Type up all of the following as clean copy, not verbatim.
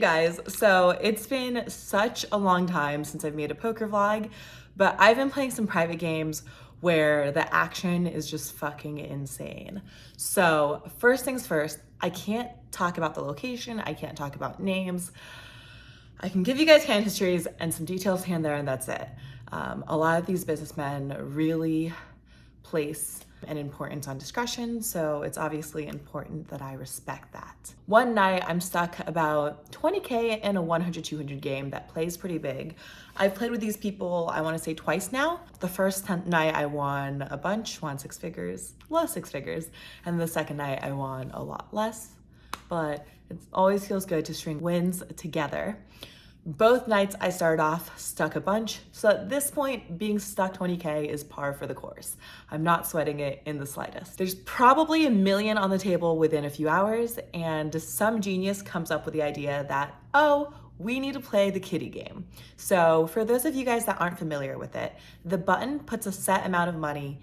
guys, so it's been such a long time since I've made a poker vlog, but I've been playing some private games where the action is just fucking insane. So first things first, I can't talk about the location, I can't talk about names. I can give you guys hand histories and some details here and there, and that's it. A lot of these businessmen really place an importance on discretion, so it's obviously important that I respect that. One night I'm stuck about 20K in a 100-200 game that plays pretty big. I've played with these people, I wanna say twice now. The first night I won a bunch, won 6 figures, low 6 figures, and the second night I won a lot less, but it always feels good to string wins together. Both nights I started off stuck a bunch, so at this point, being stuck 20K is par for the course. I'm not sweating it in the slightest. There's probably $1 million on the table within a few hours, and some genius comes up with the idea that, oh, we need to play the kitty game. So for those of you guys that aren't familiar with it, the button puts a set amount of money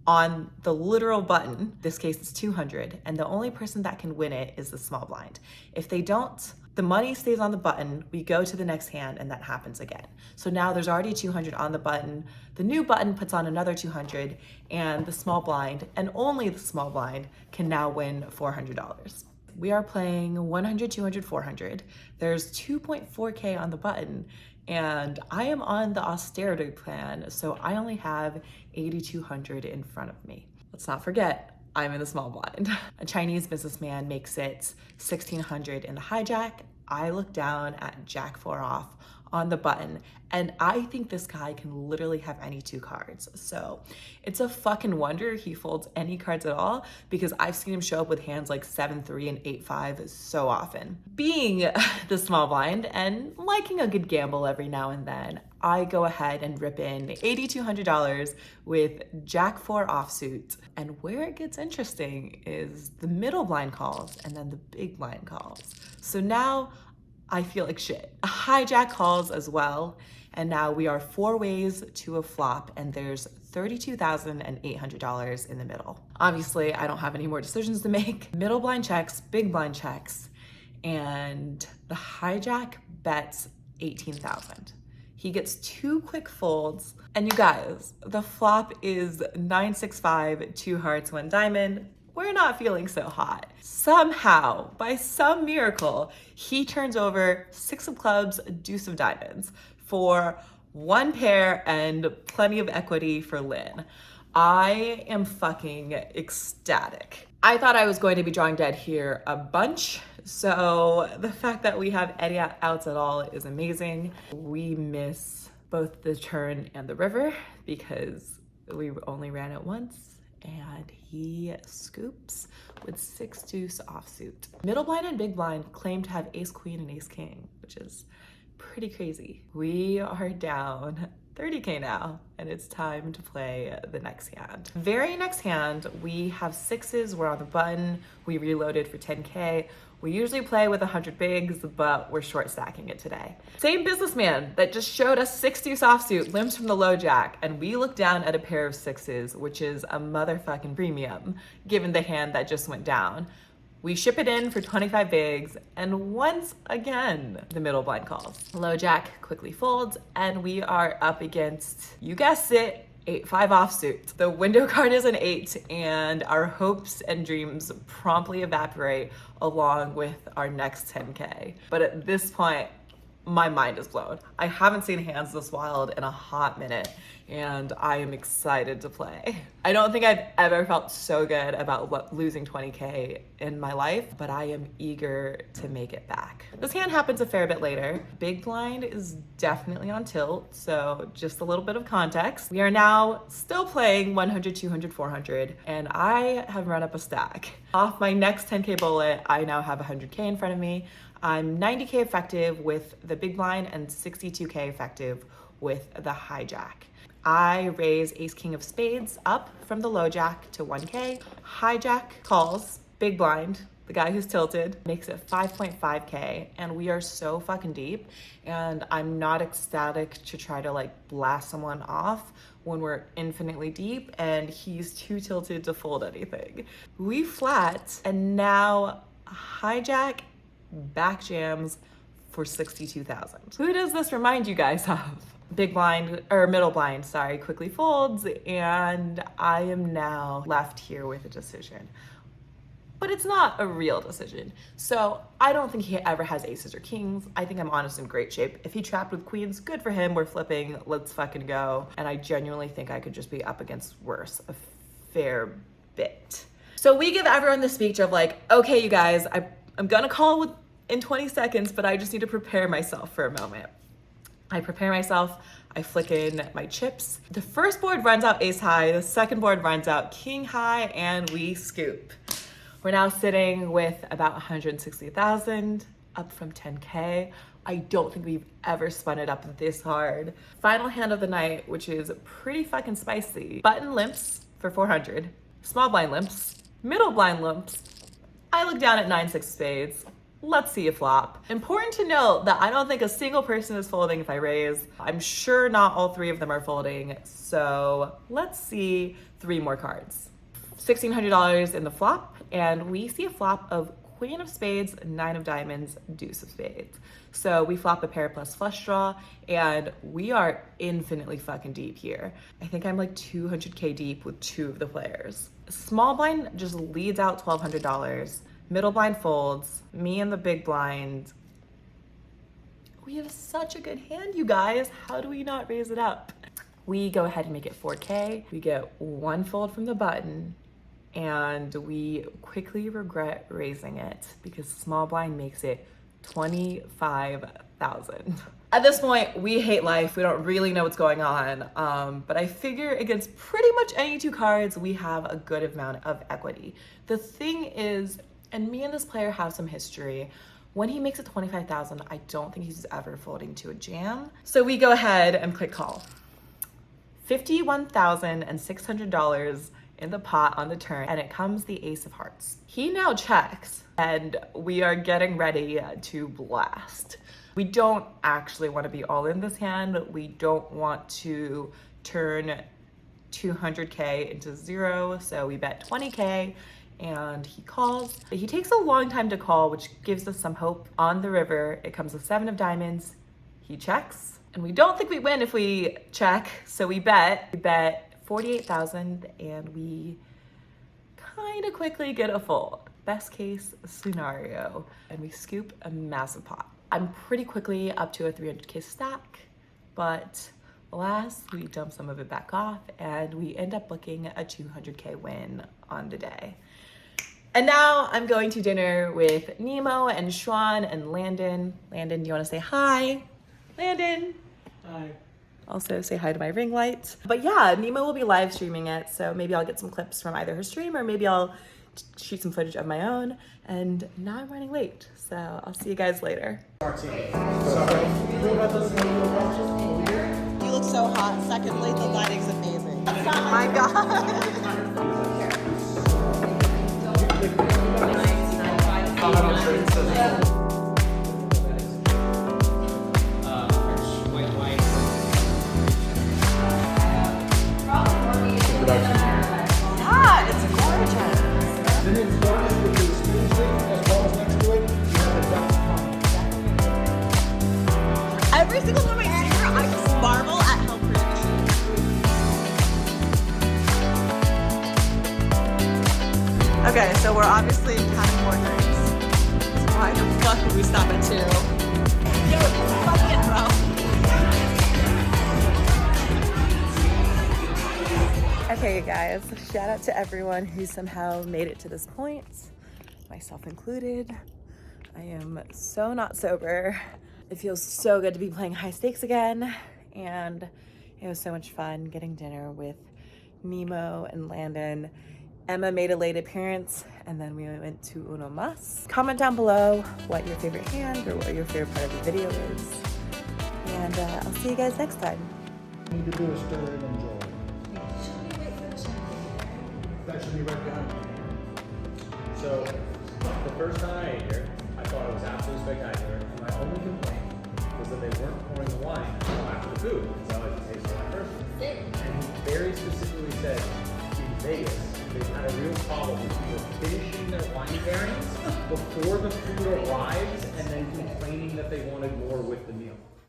on the literal button. This case it's 200, and the only person that can win it is the small blind. If they don't, the money stays on the button, we go to the next hand, and that happens again. So now there's already 200 on the button, the new button puts on another 200, and the small blind, and only the small blind, can now win $400. We are playing 100, 200, 400. There's 2.4K on the button, and I am on the austerity plan, so I only have 8,200 in front of me. Let's not forget, I'm in the small blind. A Chinese businessman makes it 1,600 in the hijack. I look down at Jack 4 off on the button, and I think this guy can literally have any 2 cards. So it's a fucking wonder he folds any cards at all, because I've seen him show up with hands like 7-3 and 8-5 so often. Being the small blind and liking a good gamble every now and then, I go ahead and rip in $8,200 with Jack 4 offsuit. And where it gets interesting is the middle blind calls and then the big blind calls. So now I feel like shit. A hijack calls as well, and now we are 4 ways to a flop, and there's $32,800 in the middle. Obviously, I don't have any more decisions to make. Middle blind checks, big blind checks, and the hijack bets 18,000. He gets 2 quick folds, and you guys, the flop is 9-6-5, 2 hearts, 1 diamond. We're not feeling so hot. Somehow, by some miracle, he turns over 6 of clubs, deuce of diamonds for 1 pair and plenty of equity for Lynn. I am fucking ecstatic. I thought I was going to be drawing dead here a bunch, so the fact that we have any outs at all is amazing. We miss both the turn and the river because we only ran it once, and he scoops with 6 deuce offsuit. Middle blind and big blind claim to have ace queen and ace king, which is pretty crazy. We are down 30K now, and it's time to play the next hand. Very next hand, we have 6s, we're on the button, we reloaded for 10K. We usually play with 100 bigs, but we're short stacking it today. Same businessman that just showed us 6 deuce offsuit, limps from the low jack, and we look down at a pair of 6s, which is a motherfucking premium, given the hand that just went down. We ship it in for 25 bigs, and once again, the middle blind calls. Low jack quickly folds, and we are up against, you guessed it, 8-5 offsuit. The window card is an 8, and our hopes and dreams promptly evaporate along with our next 10K. But at this point, my mind is blown. I haven't seen hands this wild in a hot minute, and I am excited to play. I don't think I've ever felt so good about losing 20K in my life, but I am eager to make it back. This hand happens a fair bit later. Big blind is definitely on tilt, so just a little bit of context. We are now still playing 100, 200, 400, and I have run up a stack. Off my next 10K bullet, I now have 100K in front of me. I'm 90K effective with the big blind and 62K effective with the hijack. I raise ace king of spades up from the low jack to 1K. Hijack calls, big blind, the guy who's tilted, makes it 5.5K, and we are so fucking deep, and I'm not ecstatic to try to like blast someone off when we're infinitely deep and he's too tilted to fold anything. We flat, and now hijack back jams for 62,000. Who does this remind you guys of? Big blind, or middle blind, sorry, quickly folds, and I am now left here with a decision. But it's not a real decision. So I don't think he ever has aces or kings. I think I'm honestly in great shape. If he trapped with queens, good for him, we're flipping, let's fucking go. And I genuinely think I could just be up against worse a fair bit. So we give everyone the speech of like, okay, you guys, I'm gonna call in 20 seconds, but I just need to prepare myself for a moment. I prepare myself, I flick in my chips. The first board runs out ace high, the second board runs out king high, and we scoop. We're now sitting with about 160,000, up from 10K. I don't think we've ever spun it up this hard. Final hand of the night, which is pretty fucking spicy. Button limps for 400, small blind limps, middle blind limps. I look down at 9-6 spades. Let's see a flop. Important to note that I don't think a single person is folding if I raise. I'm sure not all three of them are folding. So let's see 3 more cards. $1,600 in the flop, and we see a flop of queen of spades, 9 of diamonds, deuce of spades. So we flop a pair plus flush draw, and we are infinitely fucking deep here. I think I'm like 200K deep with 2 of the players. Small blind just leads out $1,200. Middle blind folds, me and the big blind. We have such a good hand, you guys. How do we not raise it up? We go ahead and make it 4K. We get 1 fold from the button, and we quickly regret raising it because small blind makes it 25,000. At this point, we hate life. We don't really know what's going on. But I figure against pretty much any 2 cards, we have a good amount of equity. The thing is, and me and this player have some history, when he makes it 25,000, I don't think he's ever folding to a jam. So we go ahead and click call. $51,600 in the pot on the turn, and it comes the ace of hearts. He now checks, and we are getting ready to blast. We don't actually want to be all in this hand. We don't want to turn 200K into 0, so we bet 20K, and he calls. He takes a long time to call, which gives us some hope. On the river, it comes with 7 of diamonds. He checks, and we don't think we win if we check, so we bet. We bet 48,000, and we kind of quickly get a fold. Best case scenario, and we scoop a massive pot. I'm pretty quickly up to a 300K stack, but alas, we dump some of it back off, and we end up booking a 200K win on the day. And now I'm going to dinner with Nemo and Schwan and Landon. Landon, do you want to say hi? Landon. Hi. Also say hi to my ring light. But yeah, Nemo will be live streaming it, so maybe I'll get some clips from either her stream or maybe I'll shoot some footage of my own. And now I'm running late, so I'll see you guys later. You look so hot. Secondly, the lighting's amazing. Oh my God. It's gorgeous. Then it's garnished with the spoon thing as well as next to it. You have the duck pond. Every single time I see her, I just marvel at how pretty she is. Okay, so we're obviously counting more drinks. Why the fuck would we stop at 2? Yo, fuck it, bro. Okay, you guys, shout out to everyone who somehow made it to this point, myself included. I am so not sober. It feels so good to be playing high stakes again, and it was so much fun getting dinner with Nemo and Landon. Emma made a late appearance, and then we went to Uno Mas. Comment down below what your favorite hand or what your favorite part of the video is, and I'll see you guys next time. Need to do a stir and enjoy. That should be right behind you. So, the first time I ate here, I thought it was absolutely spectacular, and my only complaint was that they weren't pouring the wine until after the food, because I like to taste it first. And he very specifically said, Vegas, they've had a real problem with people finishing their wine pairings before the food arrives and then complaining that they wanted more with the meal.